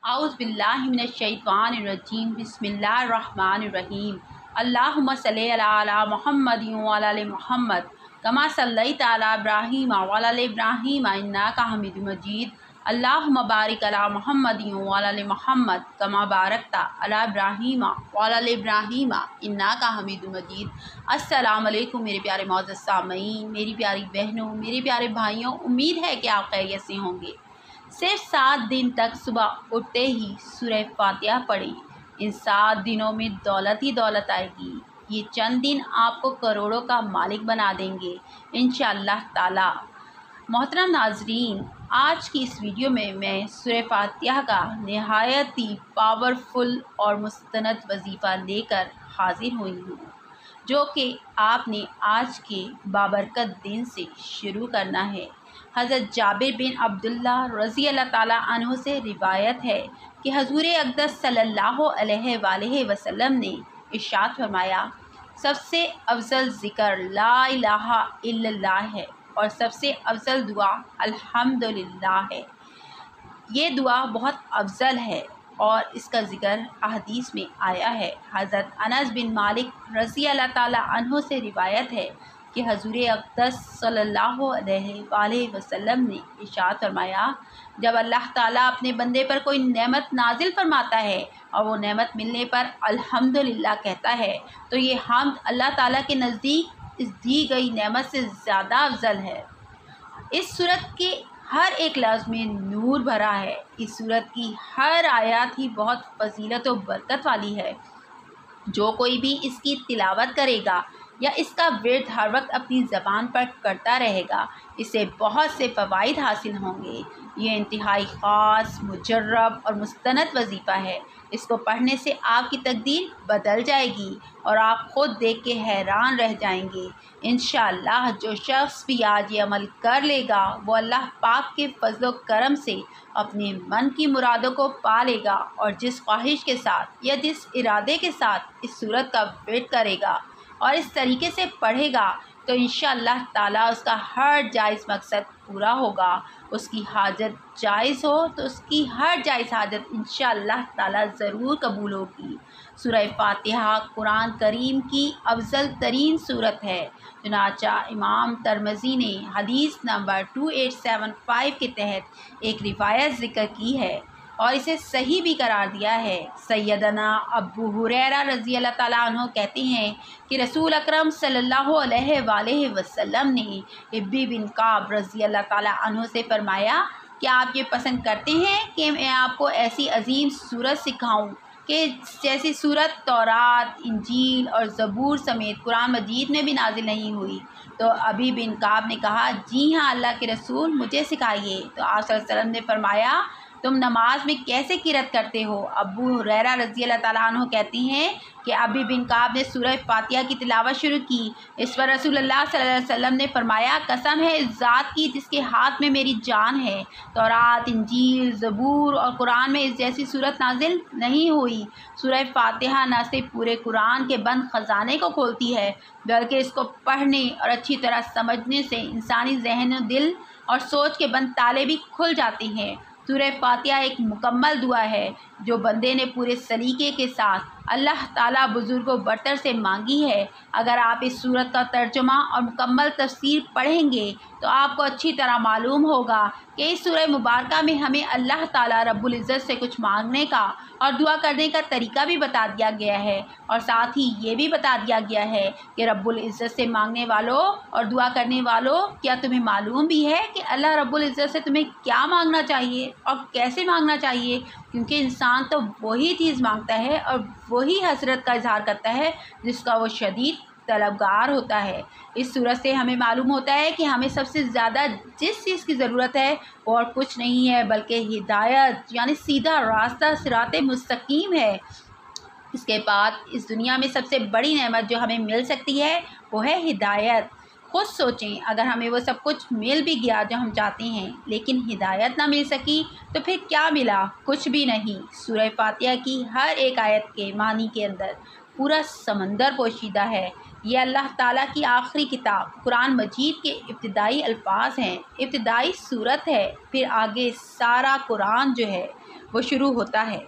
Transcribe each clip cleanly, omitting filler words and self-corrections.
औज़ु बिल्लाहि मिनश्शैतानिर्रजीम बिस्मिल्लाहिर्रहमानिर्रहीम। अल्लाहुम्मा सल्लि अला मुहम्मदिन व अला आलि मुहम्मद कमा सल्लैता अला इब्राहीम व अला आलि इब्राहीम इन्नका हमीदुम मजीद। अल्लाहुम्मा बारिक अला मुहम्मदिन व अला आलि मुहम्मद कमा बारकता अला इब्राहीम व अला आलि इब्राहीम इन्नका हमीदुम मजीद। अस्सलामु अलैकुम मेरे प्यारे मौजूद सामीन, मेरी प्यारी बहनों, मेरे प्यारे भाइयों, उम्मीद है कि आप खैरियत से होंगे। सिर्फ 7 दिन तक सुबह उठते ही सूरह फातिहा पढ़ें। इन 7 दिनों में दौलत ही दौलत आएगी। ये चंद दिन आपको करोड़ों का मालिक बना देंगे इंशाअल्लाह ताला। मोहतरम नाजरीन, आज की इस वीडियो में मैं सूरह फातिहा का नहायत ही पावरफुल और मुस्तनद वजीफ़ा लेकर हाजिर हुई हूँ, जो कि आपने आज के बाबरकत दिन से शुरू करना है। हज़रत जाबिर बिन अब्दुल्ला रज़ी अल्लाह ताला अन्हु से रिवायत है कि हज़ूर अक़दस सल्लल्लाहु अलैहि वसल्लम ने इरशाद फरमाया, सबसे अफजल ज़िक्र ला इलाहा इल्लल्लाह है और सबसे अफजल दुआ अल्हम्दुलिल्लाह है। ये दुआ बहुत अफजल है और इसका ज़िक्र अहदीस में आया है। हज़रत अनस बिन मालिक रज़ी अल्लाह ताला अन्हु से रिवायत है कि हज़ूर अक़दस सल्लल्लाहु अलैहि वसल्लम ने इरशाद फरमाया, जब अल्लाह ताला अपने बंदे पर कोई नेमत नाजिल फरमाता है और वो नेमत मिलने पर अल्हम्दुलिल्लाह कहता है, तो ये हम्द अल्लाह ताला के नज़दीक इस दी गई नेमत से ज़्यादा अफजल है। इस सूरत के हर एक लफ्ज़ में नूर भरा है। इस सूरत की हर आयत ही बहुत फजीलत और बरकत वाली है। जो कोई भी इसकी तिलावत करेगा या इसका विर्द हर वक्त अपनी ज़बान पर करता रहेगा, इससे बहुत से फ़वाइद हासिल होंगे। ये इंतहाई ख़ास, मुजर्रब और मुस्तनद वजीफ़ा है। इसको पढ़ने से आपकी तकदीर बदल जाएगी और आप ख़ुद देख के हैरान रह जाएंगे। इंशाअल्लाह जो शख्स भी आज ये अमल कर लेगा, वो अल्लाह पाक के फज़ल व करम से अपने मन की मुरादों को पा लेगा और जिस ख्वाहिश के साथ या जिस इरादे के साथ इस सूरत का विर्द करेगा और इस तरीके से पढ़ेगा, तो इंशाअल्लाह ताला उसका हर जायज़ मकसद पूरा होगा। उसकी हाजत जायज़ हो तो उसकी हर जायज़ हाजत इंशाअल्लाह ताला ज़रूर कबूल होगी। सूरह फातिहा कुरान करीम की अफजल तरीन सूरत है। चुनांचे इमाम तिरमिज़ी ने हदीस नंबर 2875 के तहत एक रिवायत ज़िक्र की है और इसे सही भी करार दिया है। सैयदना अबू हुरैरा रज़ी अल्लाह ताला अन्हु कहते हैं कि रसूल अकरम सल्लल्लाहु अलैहि वसल्लम ने इब्बी बिन काब रज़ी अल्लाह ताला अन्हु से फरमाया, क्या आप ये पसंद करते हैं कि मैं आपको ऐसी अजीम सूरत सिखाऊं कि जैसी सूरत तौरात, इंजील और ज़बूर समेत कुरान मजीद में भी नाजिल नहीं हुई? तो अबी बिन काब ने कहा, जी हाँ अल्लाह के रसूल, मुझे सिखाइए। तो आप सल्लल्लाहु अलैहि वसल्लम ने फरमाया, तुम नमाज में कैसे किरत करते हो? अबू हुरैरा रज़ी अल्लाह ताला अन्हु कहती हैं कि अबी बिन काब ने सूरह फातिहा की तिलावत शुरू की। इस पर रसूलुल्लाह सल्लल्लाहु अलैहि वसल्लम ने फरमाया, कसम है इस ज़ात की जिसके हाथ में मेरी जान है, तौरात, इंजील, ज़बूर और कुरान में इस जैसी सूरत नाजिल नहीं हुई। सूरह फातिहा न सिर्फ पूरे कुरान के बंद ख़जाने को खोलती है, बल्कि इसको पढ़ने और अच्छी तरह समझने से इंसानी ज़हन, दिल और सोच के बंद ताले भी खुल जाते हैं। सूरह फातिहा एक मुकम्मल दुआ है जो बंदे ने पूरे सलीके के साथ अल्लाह ताला बुज़ुर्गों बरतर से मांगी है। अगर आप इस सूरत का तर्जुमा और मुकम्मल तफसीर पढ़ेंगे तो आपको अच्छी तरह मालूम होगा कि इस सूरह मुबारका में हमें अल्लाह ताला रब्बुल इज़्ज़त से कुछ मांगने का और दुआ करने का तरीका भी बता दिया गया है और साथ ही ये भी बता दिया गया है कि रब्बुल इज़्ज़त से मांगने वालों और दुआ करने वालों, क्या तुम्हें मालूम भी है कि अल्लाह रब्बुल इज़्ज़त से तुम्हें क्या मांगना चाहिए और कैसे मांगना चाहिए? क्योंकि इंसान तो वही चीज़ मांगता है और वही हसरत का इजहार करता है जिसका वो शदीद तलबगार होता है। इस सूरत से हमें मालूम होता है कि हमें सबसे ज़्यादा जिस चीज़ की ज़रूरत है वो और कुछ नहीं है बल्कि हिदायत, यानी सीधा रास्ता, सिराते मुस्तकीम है। इसके बाद इस दुनिया में सबसे बड़ी नेमत जो हमें मिल सकती है वो है हिदायत। खुद सोचें, अगर हमें वो सब कुछ मिल भी गया जो हम चाहते हैं, लेकिन हिदायत ना मिल सकी तो फिर क्या मिला? कुछ भी नहीं। सूरह फातिहा की हर एक आयत के मानी के अंदर पूरा समंदर पोशीदा है। ये अल्लाह ताला की आखिरी किताब कुरान मजीद के इब्तिदाई अल्फाज हैं, इब्तिदाई सूरत है। फिर आगे सारा कुरान जो है वो शुरू होता है।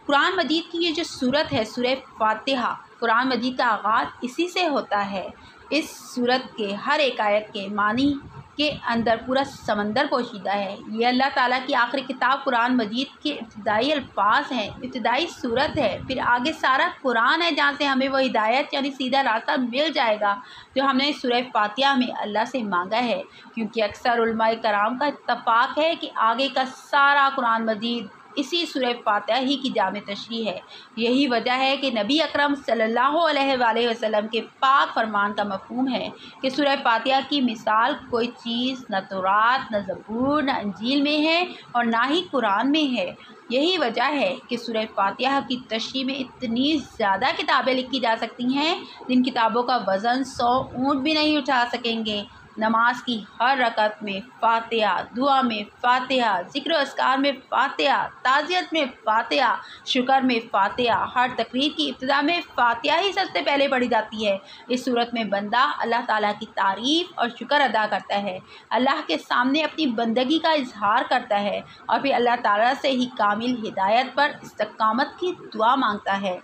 कुरान मजीद की ये जो सूरत है सूरह फातिहा, कुरान मजीद का आगाज़ इसी से होता है। इस सूरत के हर एक आयत के मानी के अंदर पूरा समंदर पोशीदा है। ये अल्लाह ताला की आखिरी किताब कुरान मजीद के इब्तिदाई अल्फाज हैं, इब्तिदाई सूरत है। फिर आगे सारा कुरान है जहाँ से हमें वो हिदायत यानी सीधा रास्ता मिल जाएगा जो हमने सूरह फातिहा में अल्लाह से मांगा है। क्योंकि अक्सर उलमाए कराम का इत्तफाक है कि आगे का सारा कुरान मजीद इसी सूरह फातिहा ही की जामे तशरीह है। यही वजह है कि नबी अकरम सल्लल्लाहु अलैहि वसल्लम के पाक फरमान का मफ़हूम है कि सूरह फातिहा की मिसाल कोई चीज़ न तौरात, न ज़बूर, न इंजील में है और ना ही कुरान में है। यही वजह है कि सूरह फातिहा की तशरीह में इतनी ज़्यादा किताबें लिखी जा सकती हैं जिन किताबों का वज़न 100 ऊँट भी नहीं उठा सकेंगे। नमाज की हर रकत में फातिहा, दुआ में फातिहा, ज़िक्र अस्कार में फातिहा, ताज़ियत में फातिहा, शुक्र में फातिहा, हर तकरीर की इब्तिदा में फातिहा ही सबसे पहले पढ़ी जाती है। इस सूरत में बंदा अल्लाह ताला की तारीफ़ और शुक्र अदा करता है, अल्लाह के सामने अपनी बंदगी का इजहार करता है और फिर अल्लाह ताला से ही कामिल हिदायत पर इस्तकामत की दुआ मांगता है।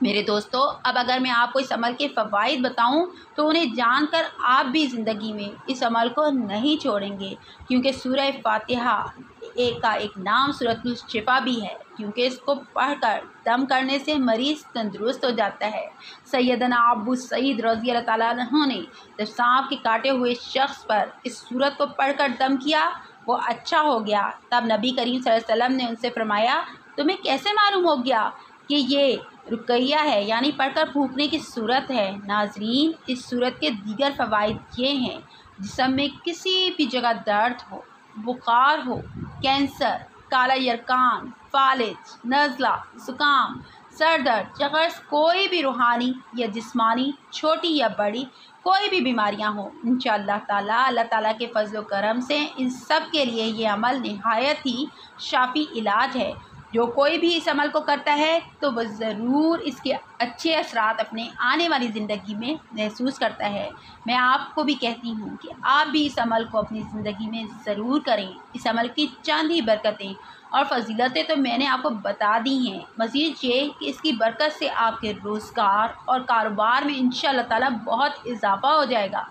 मेरे दोस्तों, अब अगर मैं आपको इस अमल के फ़वाइद बताऊं तो उन्हें जानकर आप भी ज़िंदगी में इस अमल को नहीं छोड़ेंगे। क्योंकि सूरह फातिहा का एक नाम सूरतुल शिफा भी है, क्योंकि इसको पढ़कर दम करने से मरीज़ तंदुरुस्त हो जाता है। सैयदना अबू सईद रज़ी अल्लाह ताला अन्हु ने जब सांप के काटे हुए शख्स पर इस सूरत को पढ़कर दम किया, वो अच्छा हो गया। तब नबी करीम सल्लल्लाहु अलैहि वसल्लम ने उनसे फरमाया, तुम्हें कैसे मालूम हो गया कि ये रुकैया है, यानी पढ़कर फूंकने की सूरत है। नाजरीन, इस सूरत के दीगर फ़वाइद ये हैं, जिस्म में किसी भी जगह दर्द हो, बुखार हो, कैंसर, काला यरकान, फालिज, नज़ला, ज़ुकाम, सर दर्द, जगर्स, कोई भी रूहानी या जिस्मानी, छोटी या बड़ी कोई भी बीमारियां हो, इंशाअल्लाह ताला अल्लाह ताला के फजल करम से इन सब के लिए ये अमल नहायत ही शाफ़ी इलाज है। जो कोई भी इस अमल को करता है तो वह ज़रूर इसके अच्छे असरात अपने आने वाली ज़िंदगी में महसूस करता है। मैं आपको भी कहती हूँ कि आप भी इस अमल को अपनी ज़िंदगी में ज़रूर करें। इस अमल की चंद ही बरकतें और फजीलतें तो मैंने आपको बता दी हैं। मज़ीद ये कि इसकी बरकत से आपके रोज़गार और कारोबार में इंशाअल्लाह ताला बहुत इजाफ़ा हो जाएगा।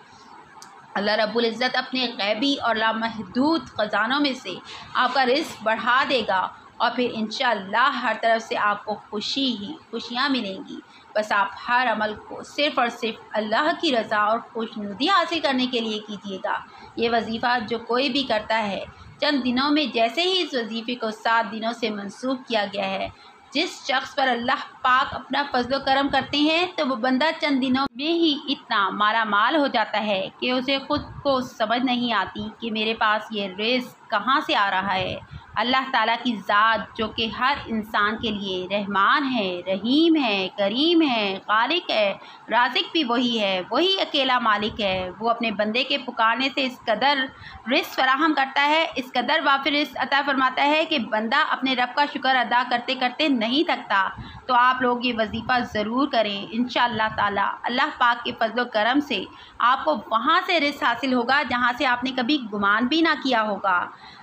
अल्लाह रब्बुल इज़्ज़त अपने गैबी और लामहदूद ख़ज़ानों में से आपका रिज़्क़ बढ़ा देगा और फिर इंशाअल्लाह हर तरफ से आपको खुशी ही खुशियाँ मिलेंगी। बस आप हर अमल को सिर्फ़ और सिर्फ अल्लाह की रज़ा और खुशनुदी हासिल करने के लिए कीजिएगा। ये वजीफ़ा जो कोई भी करता है, चंद दिनों में जैसे ही इस वजीफ़े को 7 दिनों से मंसूख किया गया है, जिस शख्स पर अल्लाह पाक अपना फजल करम करते हैं तो वो बंदा चंद दिनों में ही इतना माला माल हो जाता है कि उसे ख़ुद को समझ नहीं आती कि मेरे पास ये रिज़्क़ कहाँ से आ रहा है। अल्लाह ताला की ज़ात जो कि हर इंसान के लिए रहमान है, रहीम है, करीम है, खालिक है, राज़िक भी वही है, वही अकेला मालिक है। वो अपने बंदे के पुकारने से इस कदर रिज़्क़ फराहम करता है, इस कदर वाफिर रिज़्क़ अता फरमाता है कि बंदा अपने रब का शुक्र अदा करते करते नहीं थकता। तो आप लोग ये वजीफ़ा ज़रूर करें। इंशाअल्लाह ताला अल्लाह पाक के फजल करम से आपको वहाँ से रिज़्क़ हासिल होगा जहाँ से आपने कभी गुमान भी ना किया होगा।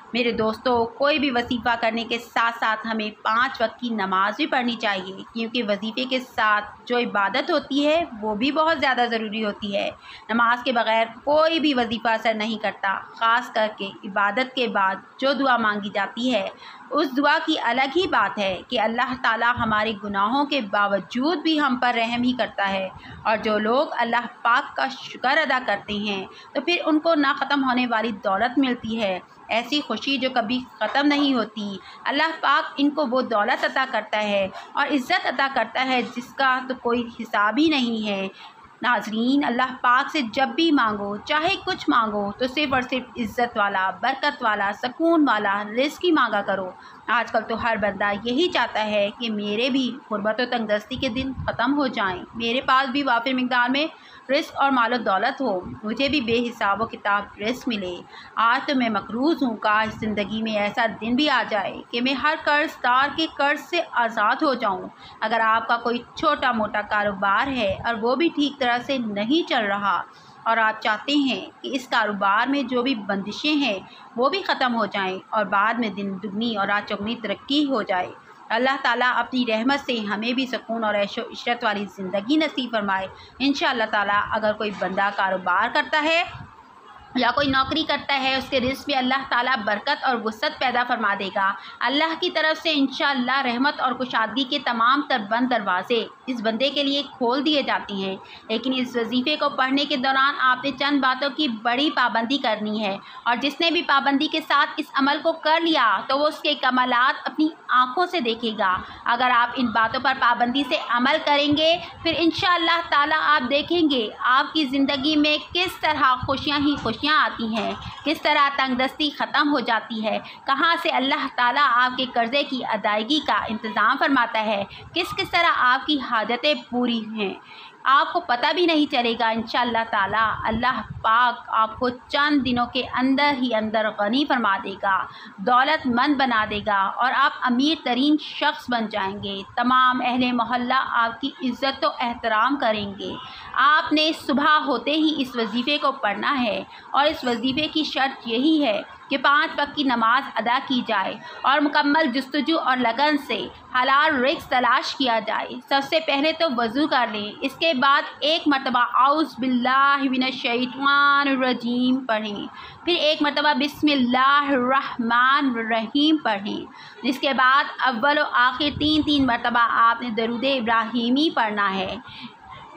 मेरे दोस्तों, कोई भी वजीफ़ा करने के साथ साथ हमें 5 वक्त की नमाज़ भी पढ़नी चाहिए, क्योंकि वजीफ़े के साथ जो इबादत होती है वो भी बहुत ज़्यादा ज़रूरी होती है। नमाज के बग़ैर कोई भी वजीफ़ा असर नहीं करता। ख़ास करके इबादत के बाद जो दुआ मांगी जाती है, उस दुआ की अलग ही बात है कि अल्लाह ताला हमारे गुनाहों के बावजूद भी हम पर रहम ही करता है। और जो लोग अल्लाह पाक का शुक्र अदा करते हैं तो फिर उनको ना ख़त्म होने वाली दौलत मिलती है, ऐसी खुशी जो कभी ख़त्म नहीं होती। अल्लाह पाक इनको वो दौलत अता करता है और इज़्ज़त अता करता है जिसका तो कोई हिसाब ही नहीं है। नाजरीन, अल्लाह पाक से जब भी मांगो, चाहे कुछ मांगो, तो सिर्फ़ और सिर्फ इज़्ज़त वाला, बरकत वाला, सुकून वाला रिज़्क़ ही मांगा करो। आजकल तो हर बंदा यही चाहता है कि मेरे भी गुर्बत और तंगदस्ती के दिन ख़त्म हो जाएं, मेरे पास भी वाफिर मिक़दार में रिज़्क़ और मालो दौलत हो, मुझे भी बेहिसाब व किताब रिज़्क़ मिले। आज तो मैं मकरूज़ हूँ, काश ज़िंदगी में ऐसा दिन भी आ जाए कि मैं हर कर्ज़दार के कर्ज़ से आज़ाद हो जाऊँ। अगर आपका कोई छोटा मोटा कारोबार है और वो भी ठीक तरह से नहीं चल रहा, और आप चाहते हैं कि इस कारोबार में जो भी बंदिशें हैं वो भी ख़त्म हो जाएं और बाद में दिन दुगनी और रात चौगनी तरक्की हो जाए। अल्लाह ताला अपनी रहमत से हमें भी सुकून और ऐशो इशरत वाली ज़िंदगी नसीब फरमाए। इंशाअल्लाह ताला अगर कोई बंदा कारोबार करता है या कोई नौकरी करता है, उसके रिज़्क़ में अल्लाह ताला बरकत और वुसअत पैदा फरमा देगा। अल्लाह की तरफ से इंशाअल्लाह रहमत और कुशादगी के तमाम तर बंद दरवाज़े इस बंदे के लिए खोल दिए जाती हैं। लेकिन इस वजीफ़े को पढ़ने के दौरान आपने चंद बातों की बड़ी पाबंदी करनी है, और जिसने भी पाबंदी के साथ इस अमल को कर लिया तो वो उसके कमालात अपनी आँखों से देखेगा। अगर आप इन बातों पर पाबंदी से अमल करेंगे फिर इंशाअल्लाह ताला आप देखेंगे आपकी ज़िंदगी में किस तरह खुशियाँ ही खुशियाँ आती हैं, किस तरह तंगदस्ती ख़त्म हो जाती है, कहाँ से अल्लाह ताला आपके कर्ज़े की अदायगी का इंतज़ाम फरमाता है, किस किस तरह आपकी हाजतें पूरी हैं, आपको पता भी नहीं चलेगा। इंशाअल्लाह ताला अल्लाह पाक आपको चंद दिनों के अंदर ही अंदर गनी फरमा देगा, दौलतमंद बना देगा और आप अमीर तरीन शख्स बन जाएंगे। तमाम अहले मोहल्ला आपकी इज़्ज़त व एहतराम करेंगे। आपने सुबह होते ही इस वजीफ़े को पढ़ना है, और इस वजीफ़े की शर्त यही है कि 5 वक्त की नमाज अदा की जाए और मुकम्मल जुस्तजू और लगन से हलाल रिज़्क़ तलाश किया जाए। सबसे पहले तो वज़ू कर लें, इसके बाद एक मरतबा औज़ु बिल्लाहि मिनश शैतानिर रजीम पढ़ें, फिर एक मरतबा बिस्मिल्लाहिर रहमानिर रहीम पढ़ें। जिसके बाद अव्वल व आखिर 3-3 मरतबा आपने दरूद इब्राहिमी पढ़ना है।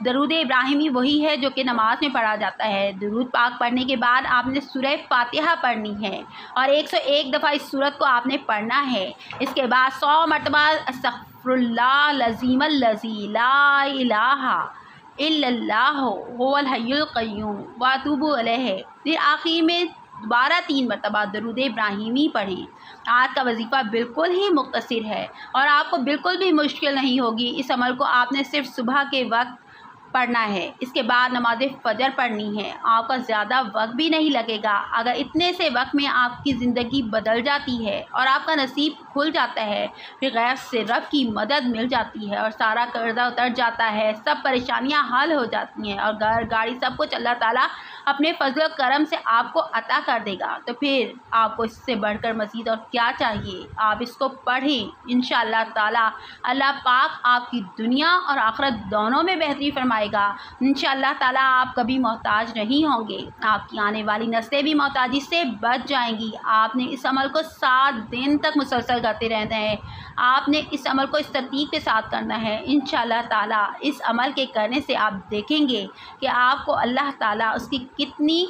दरूद इब्राहिमी वही है जो कि नमाज में पढ़ा जाता है। दरूद पाक पढ़ने के बाद आपने सूरह फातिहा पढ़नी है और 101 दफ़ा इस सूरत को आपने पढ़ना है। इसके बाद 100 मरतबा अस्तग़फिरुल्लाह अज़ीमल्लज़ी ला इलाहा इल्लल्लाहु हुवल हय्युल क़य्यूम व अतूबु अलैहि। फिर आखिर में दोबारा 3 मरतबा दरूद इब्राहिमी पढ़ें। आज का वजीफ़ा बिल्कुल ही मुख्तसर है और आपको बिल्कुल भी मुश्किल नहीं होगी। इस अमल को आपने सिर्फ सुबह के वक्त पढ़ना है। इसके बाद नमाज फ़जर पढ़नी है, आपका ज़्यादा वक्त भी नहीं लगेगा। अगर इतने से वक्त में आपकी ज़िंदगी बदल जाती है और आपका नसीब खुल जाता है, फिर गैब से रब की मदद मिल जाती है और सारा कर्जा उतर जाता है, सब परेशानियां हल हो जाती हैं और घर गाड़ी सब कुछ अल्लाह ताला अपने फजल करम से आपको अता कर देगा। तो फिर आपको इससे बढ़कर मज़ीद और क्या चाहिए। आप इसको पढ़ें, इंशाअल्लाह ताला अल्लाह पाक आपकी दुनिया और आखिरत दोनों में बेहतरी फरमाएगा। इंशाअल्लाह ताला आप कभी मोहताज नहीं होंगे, आपकी आने वाली नस्लें भी मोहताजी से बच जाएंगी। आपने इस अमल को 7 दिन तक मुसलसल करते रहना है। आपने इस अमल को इस तरतीब के साथ करना है। इंशाअल्लाह ताला इस अमल के करने से आप देखेंगे कि आपको अल्लाह ताला उसकी कितनी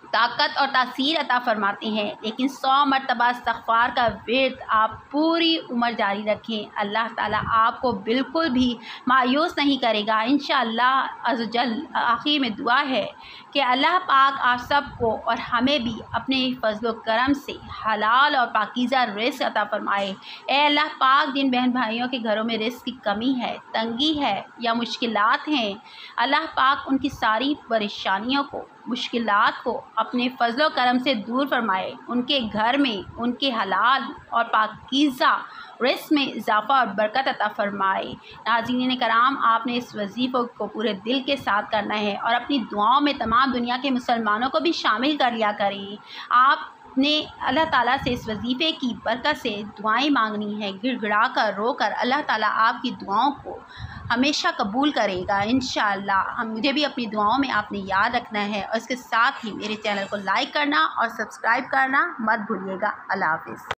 ताकत और तासीर अता फरमाते हैं। लेकिन 100 मरतबा इस्तग़फ़ार का विर्द आप पूरी उम्र जारी रखें, अल्लाह ताला आपको बिल्कुल भी मायूस नहीं करेगा इंशाअल्लाह अज़्ज़वजल। आखिर में दुआ है कि अल्लाह पाक आप सबको और हमें भी अपने फज़ल व करम से हलाल और पाकीज़ा रिज़्क़ अता फरमाए। ए अल्लाह पाक, जिन बहन भाइयों के घरों में रिज़्क़ की कमी है, तंगी है या मुश्किलात हैं, अल्लाह पाक उनकी सारी परेशानियों को, मुश्किलात को अपने फजल व करम से दूर फरमाए। उनके घर में उनके हलाल और पाकीज़ा रिज़्क़ में इजाफ़ा और बरकत अता फरमाए। नाज़रीन कराम, आपने इस वजीफ़े को पूरे दिल के साथ करना है और अपनी दुआओं में तमाम दुनिया के मुसलमानों को भी शामिल कर लिया करें। आपने अल्लाह ताला से इस वजीफ़े की बरकत से दुआएं मांगनी है, गिड़गिड़ा कर रो कर। अल्लाह ताला आपकी दुआओं को हमेशा कबूल करेगा इंशाअल्लाह। मुझे भी अपनी दुआओं में आपने याद रखना है और इसके साथ ही मेरे चैनल को लाइक करना और सब्सक्राइब करना मत भूलिएगा। अल्लाह हाफ़िज़।